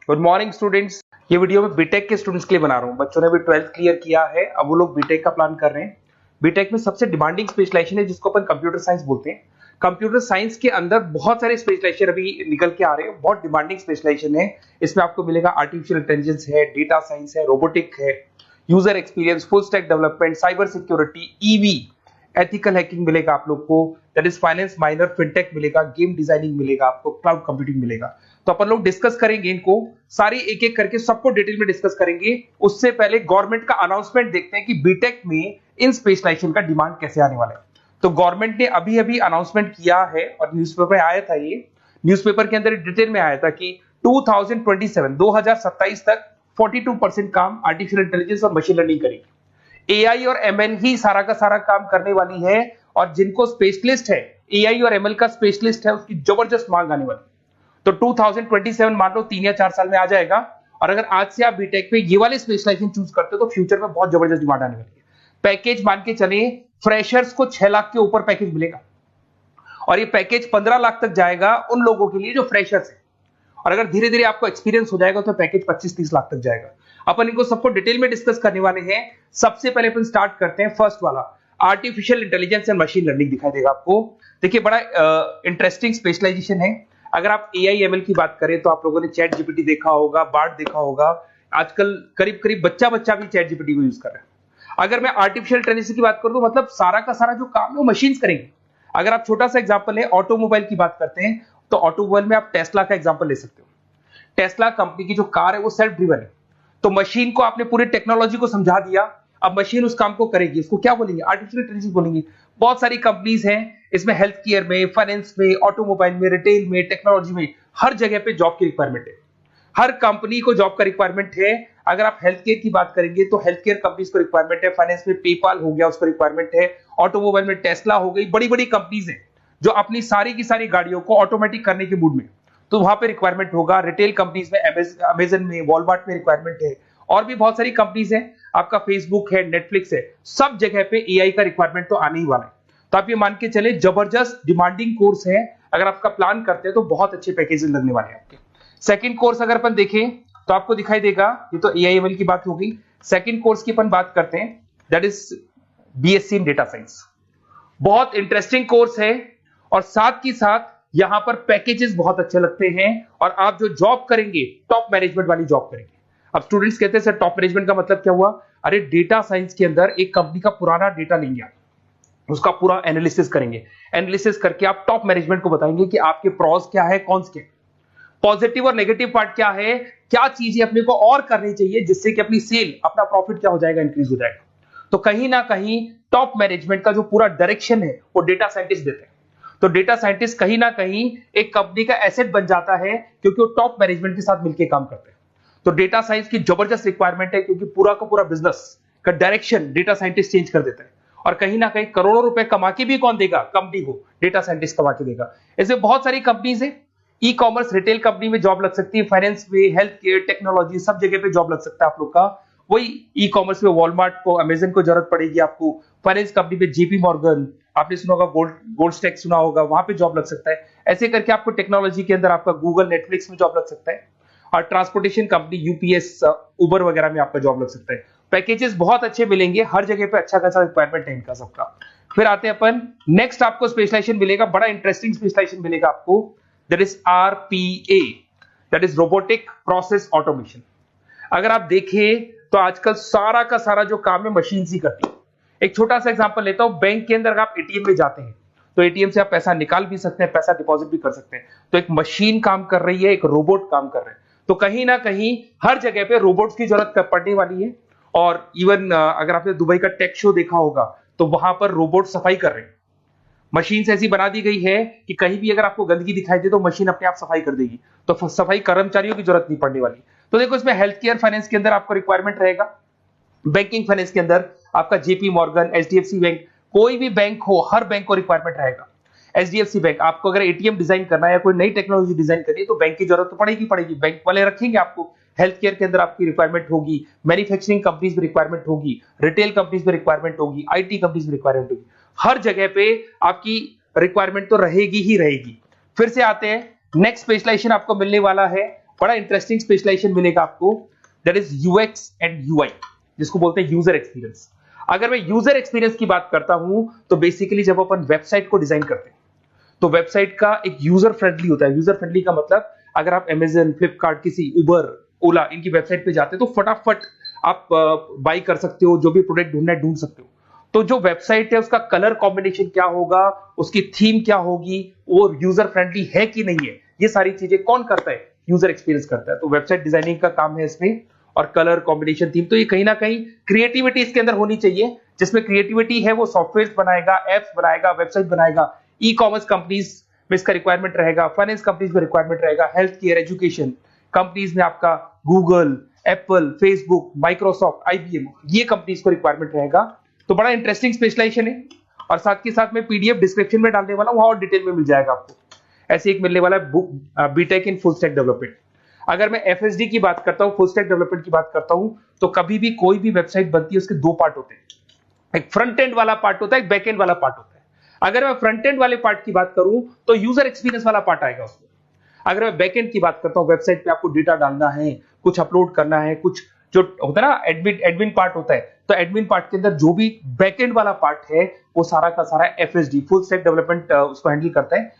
Good morning students. ये video मैं BTech के स्टूडेंट्स के लिए बना रहा हूँ। बच्चों ने भी 12th क्लियर किया है, अब वो लोग बीटेक का प्लान कर रहे हैं। बीटेक में सबसे डिमांडिंग स्पेशलाइजेशन है जिसको अपन कंप्यूटर साइंस बोलते हैं। कंप्यूटर साइंस के अंदर बहुत सारे स्पेशलाइजेशन अभी निकल के आ रहे हैं, बहुत डिमांडिंग स्पेशलाइजेशन है। इसमें आपको मिलेगा आर्टिफिशियल इंटेलिजेंस है, डेटा साइंस है, रोबोटिक है, user experience, full stack development, cyber security, EV, ethical hacking मिलेगा आप लोग को, that is finance minor, fintech मिलेगा, गेम डिजाइनिंग मिलेगा, आपको क्लाउड कंप्यूटिंग मिलेगा। तो अपन लोग डिस्कस करेंगे इनको सारी एक एक करके, सबको डिटेल में डिस्कस करेंगे। उससे पहले गवर्नमेंट का अनाउंसमेंट देखते हैं कि बीटेक में इन स्पेशलाइजेशन का डिमांड कैसे आने वाला है। तो गवर्नमेंट ने अभी अभी अनाउंसमेंट किया है और न्यूज़पेपर में आया था, ये न्यूज़पेपर के अंदर डिटेल में आया था कि 2027 तक 42% काम आर्टिफिशियल इंटेलिजेंस और मशीन लर्निंग करेगी। एआई और एमएल ही सारा का सारा काम करने वाली है, और जिनको स्पेशलिस्ट है, एआई और एमएल का स्पेशलिस्ट है, उसकी जबरदस्त मांग आने वाली है। तो 2027 मान लो 3 या 4 साल में आ जाएगा। और अगर आज से आप बीटेक पे ये वाले स्पेशलाइजेशन चूज करते हो तो फ्यूचर में बहुत जबरदस्त डिमांड आने वाली है। पैकेज मान के चले, फ्रेशर्स को 6 लाख के ऊपर पैकेज मिलेगा, और ये पैकेज 15 लाख तक जाएगा उन लोगों के लिए जो फ्रेशर्स है। और अगर धीरे धीरे आपको एक्सपीरियंस हो जाएगा तो पैकेज 25-30 लाख तक जाएगा। अपन इनको सबको डिटेल में डिस्कस करने वाले हैं। सबसे पहले अपन स्टार्ट करते हैं फर्स्ट वाला, artificial intelligence and machine learning दिखाई देगा आपको। देखिए बड़ा इंटरेस्टिंग स्पेशलाइजेशन है। अगर आप एआई एमएल की बात करें तो आप लोगों ने चैट जीपीटी देखा होगा, बार्ड देखा होगा। आजकल करीब करीब बच्चा भी चैट जीपीटी को यूज कर रहा है। अगर मैं आर्टिफिशियल इंटेलिजेंस की बात करूं तो मतलब सारा का सारा जो काम है वो मशीन्स करेंगे। अगर आप छोटा सा एग्जांपल है, ऑटोमोबाइल की बात करते हैं तो ऑटोमोबाइल में आप टेस्ला का एग्जांपल ले सकते हो। टेस्ला कंपनी की जो कार है वो सेल्फ ड्रिवन है। तो मशीन को आपने पूरी टेक्नोलॉजी को समझा दिया, अब मशीन उस काम को करेगी। इसको क्या बोलेंगे? आर्टिफिशियल इंटेलिजेंस बोलेंगे। बहुत सारी कंपनीज हैं इसमें, हेल्थ केयर में, फाइनेंस में, ऑटोमोबाइल में, रिटेल में, टेक्नोलॉजी में, हर जगह पे जॉब की रिक्वायरमेंट है। हर कंपनी को जॉब का रिक्वायरमेंट है। अगर आप हेल्थ केयर की बात करेंगे तो हेल्थ केयर कंपनीज को रिक्वायरमेंट है, फाइनेंस में पेपाल हो गया उसको रिक्वायरमेंट है, ऑटोमोबाइल में टेस्ला हो गई, बड़ी बड़ी कंपनीज हैं जो अपनी सारी की सारी गाड़ियों को ऑटोमेटिक करने के मूड में, तो वहां पे रिक्वायरमेंट होगा। रिटेल कंपनीज में अमेजन में, वॉलमार्ट में रिक्वायरमेंट है, और भी बहुत सारी कंपनीज हैं, आपका फेसबुक है, नेटफ्लिक्स है, सब जगह पे एआई का रिक्वायरमेंट तो आने ही वाला है। तो आप ये मान के चले जबरदस्त डिमांडिंग कोर्स है। अगर आपका प्लान करते हैं तो बहुत अच्छे पैकेजेस लगने वाले हैं आपके। सेकंड कोर्स अगर अपन देखें तो आपको दिखाई देगा, ये तो एआई एमएल की बात हो गई। सेकंड कोर्स की अपन बात करते हैं, that is BSc in data science. बहुत इंटरेस्टिंग कोर्स है, और साथ ही साथ यहां पर पैकेजेस बहुत अच्छे लगते हैं, और आप जो जॉब करेंगे टॉप मैनेजमेंट वाली जॉब करेंगे। अब स्टूडेंट्स कहते हैं सर टॉप मैनेजमेंट का मतलब क्या हुआ? अरे डेटा साइंस के अंदर एक कंपनी का पुराना डेटा लेंगे आप, उसका पूरा एनालिसिस करेंगे, एनालिसिस करके आप टॉप मैनेजमेंट को बताएंगे कि आपके प्रॉस क्या है, कॉन्स क्या है, पॉजिटिव और नेगेटिव पार्ट क्या है, क्या चीजें अपने को और करनी चाहिए जिससे कि अपनी सेल, अपना प्रॉफिट क्या हो जाएगा, इंक्रीज हो जाएगा। तो कहीं ना कहीं टॉप मैनेजमेंट का जो पूरा डायरेक्शन है वो डेटा साइंटिस्ट देते हैं। तो डेटा साइंटिस्ट कहीं ना कहीं एक कंपनी का एसेट बन जाता है, क्योंकि वो टॉप मैनेजमेंट के साथ मिलकर काम करते हैं। तो डेटा साइंस की जबरदस्त रिक्वायरमेंट है, क्योंकि पूरा का पूरा बिजनेस का डायरेक्शन डेटा साइंटिस्ट चेंज कर देता है। और कहीं ना कहीं करोड़ों रुपए कमा के भी कौन देगा? कंपनी को डेटा साइंटिस्ट कमा के देगा। ऐसे बहुत सारी कंपनीज है, ई कॉमर्स, रिटेल कंपनी में जॉब लग सकती है, फाइनेंस में, हेल्थ केयर, टेक्नोलॉजी, सब जगह पे जॉब लग सकता है आप लोग का। वही ई कॉमर्स में वॉलमार्ट को, अमेजन को जरूरत पड़ेगी आपको। फाइनेंस कंपनी में जेपी मॉर्गन, आपने सुना होगा, गोल्ड स्टैक सुना होगा, वहां पे जॉब लग सकता है। ऐसे करके आपको टेक्नोलॉजी के अंदर आपका गूगल, नेटफ्लिक्स में जॉब लग सकता है। और ट्रांसपोर्टेशन कंपनी, यूपीएस, उबर वगैरह में आपका जॉब लग सकता है। पैकेजेस बहुत अच्छे मिलेंगे, हर जगह पे अच्छा खासा रिक्वायरमेंट है इनका सबका। फिर आते हैं अपन नेक्स्ट, आपको स्पेशलाइजेशन मिलेगा, बड़ा इंटरेस्टिंग स्पेशलाइजेशन मिलेगा आपको, that is RPA, that is robotic process automation. अगर आप देखें तो आजकल सारा का सारा जो काम है मशीन ही करती है। एक छोटा सा एग्जांपल लेता हूं, बैंक के अंदर अगर आप एटीएम में जाते हैं तो एटीएम से आप पैसा निकाल भी सकते हैं, पैसा डिपॉजिट भी कर सकते हैं। तो एक मशीन काम कर रही है, एक रोबोट काम कर रहे हैं। तो कहीं ना कहीं हर जगह पे रोबोट्स की जरूरत पड़ने वाली है। और इवन अगर आपने दुबई का टेक शो देखा होगा तो वहां पर रोबोट सफाई कर रहे हैं। मशीन ऐसी बना दी गई है कि कहीं भी अगर आपको गंदगी दिखाई दे तो मशीन अपने आप सफाई कर देगी। तो सफाई कर्मचारियों की जरूरत नहीं पड़ने वाली। तो देखो इसमें हेल्थ केयर, फाइनेंस के अंदर आपको रिक्वायरमेंट रहेगा। बैंकिंग फाइनेंस के अंदर आपका जेपी मॉर्गन, एचडीएफसी बैंक, कोई भी बैंक हो, हर बैंक को रिक्वायरमेंट रहेगा। एचडीएफसी बैंक, आपको अगर एटीएम डिजाइन करना है या कोई नई टेक्नोलॉजी डिजाइन करनी है तो बैंक की जरूरत तो पड़ेगी, बैंक वाले रखेंगे आपको। हेल्थ केयर के अंदर आपकी रिक्वायरमेंट होगी, मैन्युफैक्चरिंग कंपनीज में रिक्वायरमेंट होगी, रिटेल कंपनीज में रिक्वायरमेंट होगी, आईटी कंपनीज में रिक्वायरमेंट होगी। हर जगह पे आपकी रिक्वायरमेंट तो रहेगी ही रहेगी। फिर से आते हैं नेक्स्ट स्पेशलाइजेशन आपको मिलने वाला है बड़ा इंटरेस्टिंग स्पेशलाइजेशन मिलेगा आपको, that is UX and UI, जिसको बोलते हैं यूजर एक्सपीरियंस। अगर मैं यूजर एक्सपीरियंस की बात करता हूं तो बेसिकली जब अपन वेबसाइट को डिजाइन करते हैं तो वेबसाइट का एक यूजर फ्रेंडली होता है। यूजर फ्रेंडली का मतलब अगर आप अमेजन, फ्लिपकार्ट, किसी उबर, ओला इनकी वेबसाइट पे जाते हैं तो फटाफट आप बाई कर सकते हो, जो भी प्रोडक्ट ढूंढना है ढूंढ सकते हो। तो जो वेबसाइट है उसका कलर कॉम्बिनेशन क्या होगा, उसकी थीम क्या होगी, वो यूजर फ्रेंडली है कि नहीं है, ये सारी चीजें कौन करता है, यूजर एक्सपीरियंस करता है। तो वेबसाइट डिजाइनिंग का काम है इसमें, और कलर कॉम्बिनेशन, थीम, तो ये कहीं ना कहीं क्रिएटिविटी इसके अंदर होनी चाहिए। जिसमें क्रिएटिविटी है वो सॉफ्टवेयर बनाएगा, एप्स बनाएगा, वेबसाइट बनाएगा। ई कॉमर्स कंपनीज में इसका रिक्वायरमेंट रहेगा, फाइनेंस कंपनीज में रिक्वायरमेंट रहेगा, हेल्थ केयर, एजुकेशन कंपनीज में आपका Google, Apple, Facebook, Microsoft, IBM, ये कंपनीज को रिक्वायरमेंट रहेगा। तो बड़ा इंटरेस्टिंग स्पेशलाइजेशन है। और साथ के साथ में पीडीएफ डिस्क्रिप्शन में डालने वाला हूं, वहां और डिटेल में मिल जाएगा आपको। ऐसे एक मिलने वाला है book, BTech in full stack development. अगर मैं एफएसडी की बात करता हूं, फुल स्टैक डेवलपमेंट की बात करता हूं, तो कभी भी कोई भी वेबसाइट बनती है उसके दो पार्ट होते हैं, एक फ्रंट एंड वाला पार्ट होता है, एक बैक एंड वाला पार्ट होता है। अगर मैं फ्रंट एंड वाले पार्ट की बात करूं तो यूजर एक्सपीरियंस वाला पार्ट आएगा उसमें। अगर मैं बैक एंड की बात करता हूं, वेबसाइट पे आपको डेटा डालना है, कुछ अपलोड करना है, कुछ जो होता है ना एडमिन पार्ट होता है, तो एडमिन पार्ट के अंदर जो भी बैक एंड वाला पार्ट है वो सारा का सारा एफएसडी, फुल स्टैक डेवलपमेंट, उसको हैंडल करता है।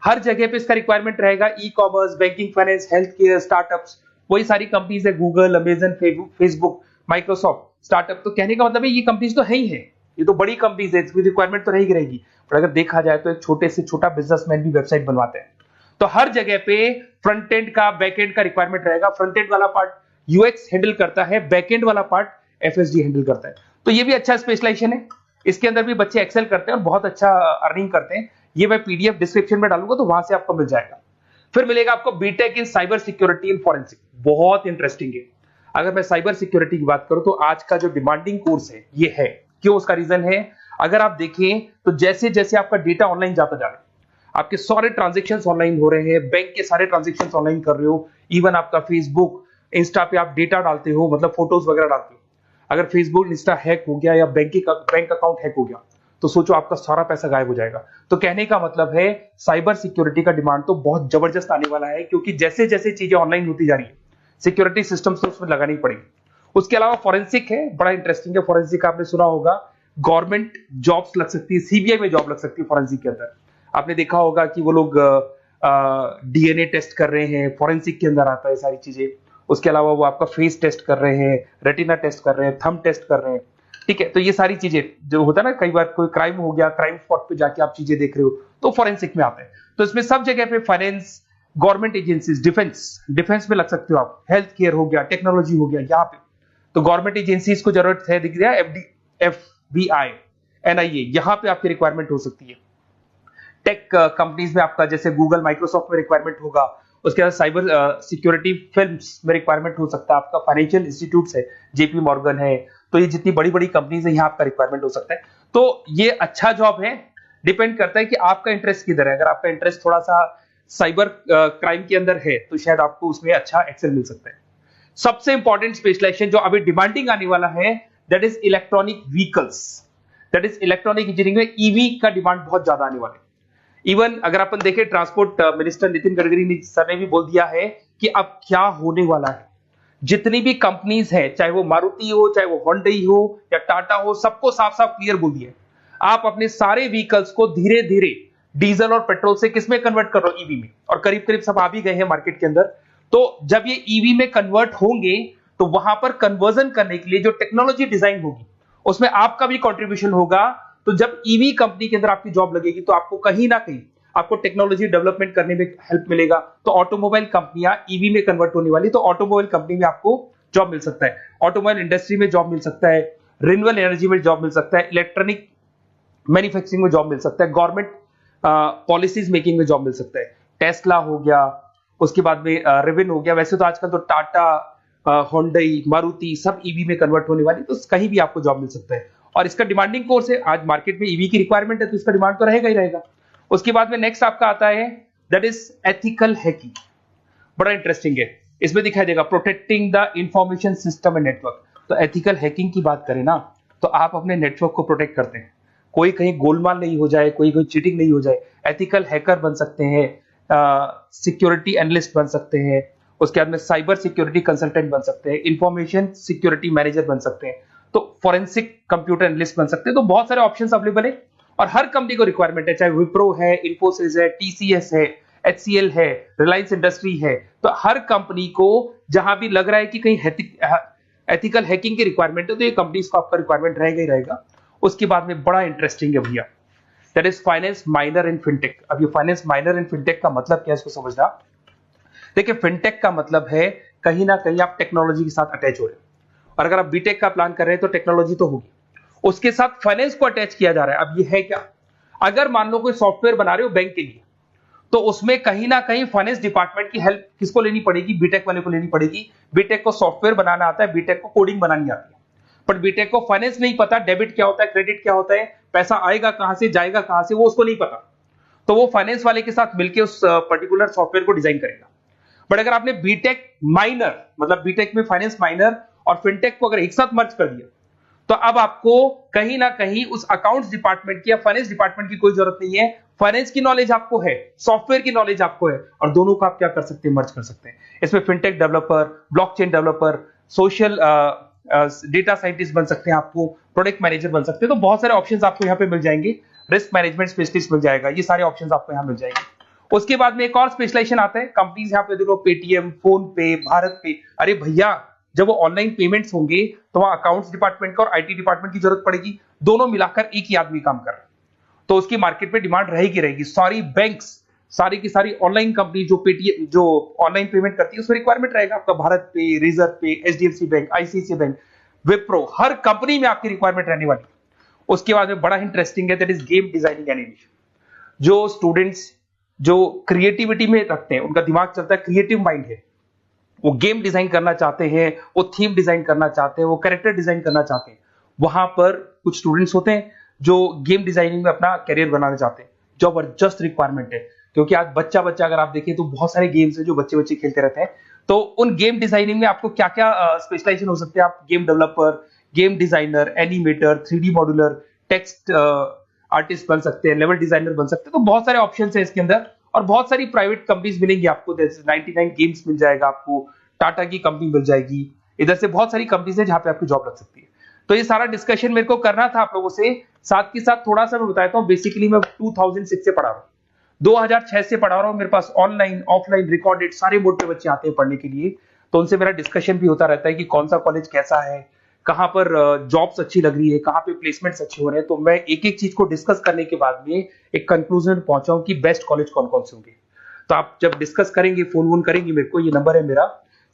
हर जगह पे इसका रिक्वायरमेंट रहेगा। E commerce, banking, finance, health care, startups, वही सारी कंपनीज है, Google, Amazon, Facebook, Microsoft, startup. तो कहने का मतलब है ये कंपनीज तो है ही है, ये तो बड़ी कंपनीज है, इसकी रिक्वायरमेंट तो रहेगी रहेगी। पर अगर देखा जाए तो एक छोटे से छोटा बिजनेसमैन भी वेबसाइट बनवाते हैं। तो हर जगह पे फ्रंट एंड का, बैक एंड का रिक्वायरमेंट रहेगा। फ्रंट एंड वाला पार्ट यूएक्स हैंडल करता है, बैक एंड वाला पार्ट एफएसडी हैंडल करता है। तो ये भी अच्छा स्पेशलाइजेशन है। इसके अंदर भी बच्चे एक्सेल करते हैं और बहुत अच्छा अर्निंग करते हैं। ये मैं पीडीएफ डिस्क्रिप्शन में डालूंगा तो वहां से आपको मिल जाएगा। फिर मिलेगा आपको BTech in cyber security and forensic, बहुत इंटरेस्टिंग है। अगर मैं साइबर सिक्योरिटी की बात करूं तो आज का जो डिमांडिंग कोर्स है ये है। क्यों? उसका रीजन है, अगर आप देखें तो जैसे जैसे आपका डेटा ऑनलाइन जाता जा रहा है, आपके सारे ट्रांजेक्शंस ऑनलाइन हो रहे हैं, बैंक के सारे ट्रांजेक्शंस ऑनलाइन कर रहे हो, इवन आपका फेसबुक, इंस्टा पे आप डेटा डालते हो, मतलब फोटोज वगैरह डालते हो। अगर फेसबुक, इंस्टा हैक हो गया या बैंक अकाउंट हैक हो गया तो सोचो आपका सारा पैसा गायब हो जाएगा। तो कहने का मतलब है साइबर सिक्योरिटी का डिमांड तो बहुत जबरदस्त आने वाला है, क्योंकि जैसे जैसे चीजें ऑनलाइन होती जा रही है सिक्योरिटी सिस्टम्स तो उसमें लगानी पड़ेगी। उसके अलावा फॉरेंसिक है, बड़ा इंटरेस्टिंग है। फॉरेंसिक आपने सुना होगा, गवर्नमेंट जॉब्स लग सकती है, सीबीआई में जॉब लग सकती है फॉरेंसिक के अंदर। आपने देखा होगा कि वो लोग डीएनए टेस्ट कर रहे हैं, फॉरेंसिक के अंदर आता है सारी चीजें। उसके अलावा वो आपका फेस टेस्ट कर रहे हैं, रेटिना टेस्ट कर रहे हैं, थंब टेस्ट कर रहे हैं, ठीक है। तो ये सारी चीजें जो होता है ना, कई बार कोई क्राइम हो गया, क्राइम स्पॉट पे जाके आप चीजें देख रहे हो तो फॉरेंसिक में आता है। तो इसमें सब जगह पे फाइनेंस, गवर्नमेंट एजेंसीज, डिफेंस में लग सकते हो आप, हेल्थ केयर हो गया, टेक्नोलॉजी हो गया, यहाँ पे तो गवर्नमेंट एजेंसीज को जरूरत है, दिख गया एफबीआई, एनआईए, यहाँ पे आपकी रिक्वायरमेंट हो सकती है। टेक कंपनीज में आपका जैसे गूगल, माइक्रोसॉफ्ट में रिक्वायरमेंट होगा। उसके बाद साइबर सिक्योरिटी फिल्म्स में रिक्वायरमेंट हो सकता है आपका, फाइनेंशियल इंस्टीट्यूट्स है, जेपी मॉर्गन है, तो ये जितनी बड़ी बड़ी कंपनीज है यहाँ आपका रिक्वायरमेंट हो सकता है। तो ये अच्छा जॉब है, डिपेंड करता है कि आपका इंटरेस्ट किधर है। अगर आपका इंटरेस्ट थोड़ा सा साइबर क्राइम के अंदर है तो शायद आपको उसमें अच्छा एक्सेल मिल सकता है। सबसे इंपॉर्टेंट स्पेशलाइजेशन जो अभी डिमांडिंग आने वाला है, that is electronic vehicles, that is electronic engineering में ईवी का डिमांड बहुत ज्यादा आने वाला है। इवन अगर अपन देखें, transport minister Nitin Gadkari sir ने भी बोल दिया है कि अब क्या होने वाला है, जितनी भी कंपनीज है, चाहे वो मारुति हो, चाहे वो होंडई हो या टाटा हो, सबको साफ साफ क्लियर बोल दिया, आप अपने सारे व्हीकल्स को धीरे धीरे डीजल और पेट्रोल से किसमें कन्वर्ट कर रहे हो, ईवी में। और करीब करीब सब आ भी गए हैं मार्केट के अंदर। तो जब ये ईवी में कन्वर्ट होंगे तो वहां पर कन्वर्जन करने के लिए जो टेक्नोलॉजी डिजाइन होगी उसमें आपका भी कंट्रीब्यूशन होगा। तो जब ईवी कंपनी के अंदर आपकी जॉब लगेगी तो आपको कहीं ना कहीं आपको टेक्नोलॉजी डेवलपमेंट करने में हेल्प मिलेगा। तो ऑटोमोबाइल कंपनियां ईवी में कन्वर्ट होने वाली, तो ऑटोमोबाइल कंपनी में आपको जॉब मिल सकता है, ऑटोमोबाइल इंडस्ट्री में जॉब मिल सकता है, रिन्यूएबल एनर्जी में जॉब मिल सकता है, इलेक्ट्रॉनिक मैन्युफैक्चरिंग में जॉब मिल सकता है, गवर्नमेंट पॉलिसीज मेकिंग में जॉब मिल सकता है। टेस्ला हो गया, उसके बाद में रिविन हो गया। वैसे तो आजकल तो टाटा, होंडई, मारुति सब ईवी में कन्वर्ट होने वाली, तो कहीं भी आपको जॉब मिल सकता है। और इसका डिमांडिंग कोर्स है, आज मार्केट में ईवी की रिक्वायरमेंट है तो इसका डिमांड तो रहेगा ही रहेगा। उसके बाद में नेक्स्ट आपका आता है दैट इज एथिकल हैकिंग, बड़ा इंटरेस्टिंग है। इसमें दिखाई देगा protecting the information system and network. तो एथिकल हैकिंग की बात करें ना, तो आप अपने नेटवर्क को प्रोटेक्ट करते हैं, कोई कहीं गोलमाल नहीं हो जाए, कोई चीटिंग नहीं हो जाए। एथिकल हैकर बन सकते हैं, सिक्योरिटी एनालिस्ट बन सकते हैं, उसके बाद में साइबर सिक्योरिटी कंसल्टेंट बन सकते हैं, इंफॉर्मेशन सिक्योरिटी मैनेजर बन सकते हैं, तो फॉरेंसिक कंप्यूटर एनालिस्ट बन सकते हैं। तो बहुत सारे ऑप्शंस अवेलेबल है और हर कंपनी को रिक्वायरमेंट है, चाहे विप्रो है, इन्फोसिस है, टीसीएस है, एचसीएल है, रिलायंस इंडस्ट्री है। तो हर कंपनी को जहां भी लग रहा है कि कहीं एथिकल हैकिंग की रिक्वायरमेंट है तो ये कंपनीज को आपका रिक्वायरमेंट रहेगा ही रहेगा। उसके बाद में बड़ा इंटरेस्टिंग है भैया, that is finance minor in fintech. अब ये फाइनेंस माइनर इन फिनटेक का मतलब क्या है इसको समझना। देखिए फिनटेक का मतलब है कहीं ना कहीं आप टेक्नोलॉजी के साथ अटैच हो रहे हैं, और अगर आप बीटेक का प्लान कर रहे हैं तो टेक्नोलॉजी तो होगी, उसके साथ फाइनेंस को अटैच किया जा रहा है। अब ये है क्या, अगर मान लो कोई सॉफ्टवेयर बना रहे हो बैंक के लिए, तो उसमें कहीं ना कहीं फाइनेंस डिपार्टमेंट की हेल्प किसको लेनी पड़ेगी, बीटेक वाले को लेनी पड़ेगी। बीटेक को सॉफ्टवेयर बनाना आता है, बीटेक को कोडिंग बनानी आती है, बट बीटेक को फाइनेंस नहीं पता, डेबिट क्या होता है, क्रेडिट क्या होता है, पैसा आएगा कहां से जाएगा कहां से, वो उसको नहीं पता। तो वो फाइनेंस वाले के साथ मिलकर उस पर्टिकुलर सॉफ्टवेयर को डिजाइन करेगा। बट अगर आपने बीटेक माइनर मतलब बीटेक में फाइनेंस माइनर और फिनटेक को अगर एक साथ मर्ज कर दिया, तो अब आपको कहीं ना कहीं उस अकाउंट्स डिपार्टमेंट की या फाइनेंस डिपार्टमेंट की कोई जरूरत नहीं है। फाइनेंस की नॉलेज आपको है, सॉफ्टवेयर की नॉलेज आपको है, और दोनों को आप क्या कर सकते हैं, मर्ज कर सकते हैं। इसमें fintech developer, blockchain developer, social data scientist बन सकते हैं, आपको प्रोडक्ट मैनेजर बन सकते हैं। तो बहुत सारे ऑप्शंस आपको यहाँ पे मिल जाएंगे, रिस्क मैनेजमेंट स्पेशलिस्ट मिल जाएगा, ये सारे ऑप्शंस आपको यहाँ मिल जाएंगे। उसके बाद में एक और स्पेशलाइजेशन आता है, कंपनीज यहाँ पे देखो पेटीएम, फोन पे, भारत पे। अरे भैया जब वो ऑनलाइन पेमेंट्स होंगे तो वहां अकाउंट्स डिपार्टमेंट का और आईटी डिपार्टमेंट की जरूरत पड़ेगी, दोनों मिलाकर एक ही आदमी काम कर रहा है, तो उसकी मार्केट में डिमांड रहेगी रहेगी। सारी बैंक्स, सारी की सारी ऑनलाइन कंपनी जो पेटीएम जो ऑनलाइन पेमेंट करती है उसमें रिक्वायरमेंट रहेगा आपका, Bharat pay, reserve pay, HDFC bank, ICICI bank, Wipro, हर कंपनी में आपकी रिक्वायरमेंट रहने वाली है। उसके बाद में बड़ा इंटरेस्टिंग है, that is game designing animation. जो स्टूडेंट्स जो क्रिएटिविटी में रखते हैं, उनका दिमाग चलता है, क्रिएटिव माइंड है, वो गेम डिजाइन करना चाहते हैं, वो थीम डिजाइन करना चाहते हैं, वो कैरेक्टर डिजाइन करना चाहते हैं, वहां पर कुछ स्टूडेंट्स होते हैं जो गेम डिजाइनिंग में अपना करियर बनाना चाहते हैं। जबरदस्त रिक्वायरमेंट है, क्योंकि आज बच्चा बच्चा अगर आप देखें तो बहुत सारे गेम्स हैं जो बच्चे बच्चे खेलते रहते हैं। तो उन गेम डिजाइनिंग में आपको क्या क्या स्पेशलाइजेशन हो सकते हैं, आप game developer, game designer, animator, 3D modular, text artist बन सकते हैं, लेवल डिजाइनर बन सकते हैं। तो बहुत सारे ऑप्शंस हैं इसके अंदर, और बहुत सारी प्राइवेट कंपनीज मिलेंगी आपको, जैसे 99 गेम्स मिल जाएगा आपको, टाटा की कंपनी मिल जाएगी, इधर से बहुत सारी कंपनीज है जहां पे आपकी जॉब लग सकती है। तो ये सारा डिस्कशन मेरे को करना था आप लोगों से, साथ के साथ थोड़ा सा मैं बताता हूँ। बेसिकली मैं 2006 से पढ़ा रहा हूँ, 2006 से पढ़ा रहा हूँ। मेरे पास ऑनलाइन ऑफलाइन रिकॉर्डेड सारे मोड पे बच्चे आते हैं पढ़ने के लिए, तो उनसे मेरा डिस्कशन भी होता रहता है कि कौन सा कॉलेज कैसा है, कहां पर जॉब्स अच्छी लग रही है, कहां पे प्लेसमेंट्स अच्छे हो रहे हैं। तो मैं एक एक चीज को डिस्कस करने के बाद में एक कंक्लूजन पहुंचा हूं कि बेस्ट कॉलेज कौन कौन से होंगे। तो आप जब डिस्कस करेंगे, फोन वोन करेंगे मेरे को, ये नंबर है मेरा,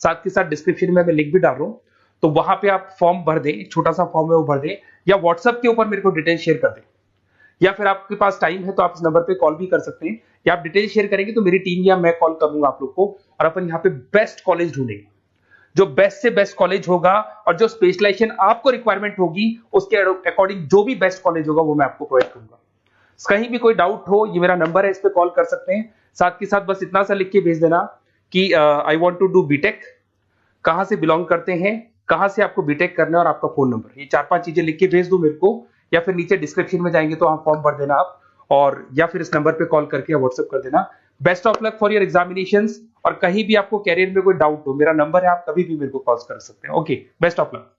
साथ के साथ डिस्क्रिप्शन में मैं लिंक भी डाल रहा हूँ, तो वहां पे आप फॉर्म भर दें, एक छोटा सा फॉर्म है वो भर दें, या व्हाट्सएप के ऊपर मेरे को डिटेल शेयर कर दें, या फिर आपके पास टाइम है तो आप इस नंबर पे कॉल भी कर सकते हैं, या आप डिटेल शेयर करेंगे तो मेरी टीम या मैं कॉल करूंगा आप लोग को, और अपन यहाँ पे बेस्ट कॉलेज ढूंढेंगे। जो बेस्ट से बेस्ट कॉलेज होगा और जो स्पेशलाइजेशन आपको रिक्वायरमेंट होगी उसके अकॉर्डिंग जो भी बेस्ट कॉलेज होगा वो मैं आपको प्रोवाइड करूंगा। कहीं भी कोई डाउट हो, ये मेरा नंबर है, इस पे कॉल कर सकते हैं। साथ के साथ बस इतना सा लिख के भेज देना कि I want to do BTech, कहां से बिलोंग करते हैं, कहां से आपको बीटेक करना है, और आपका फोन नंबर, ये 4-5 चीजें लिख के भेज दो मेरे को, या फिर नीचे डिस्क्रिप्शन में जाएंगे तो आप फॉर्म भर देना आप, और या फिर इस नंबर पे कॉल करके या व्हाट्सएप कर देना। Best of luck for your examinations, और कहीं भी आपको कैरियर में कोई डाउट हो, मेरा नंबर है, आप कभी भी मेरे को कॉल कर सकते हैं। Okay, best of luck.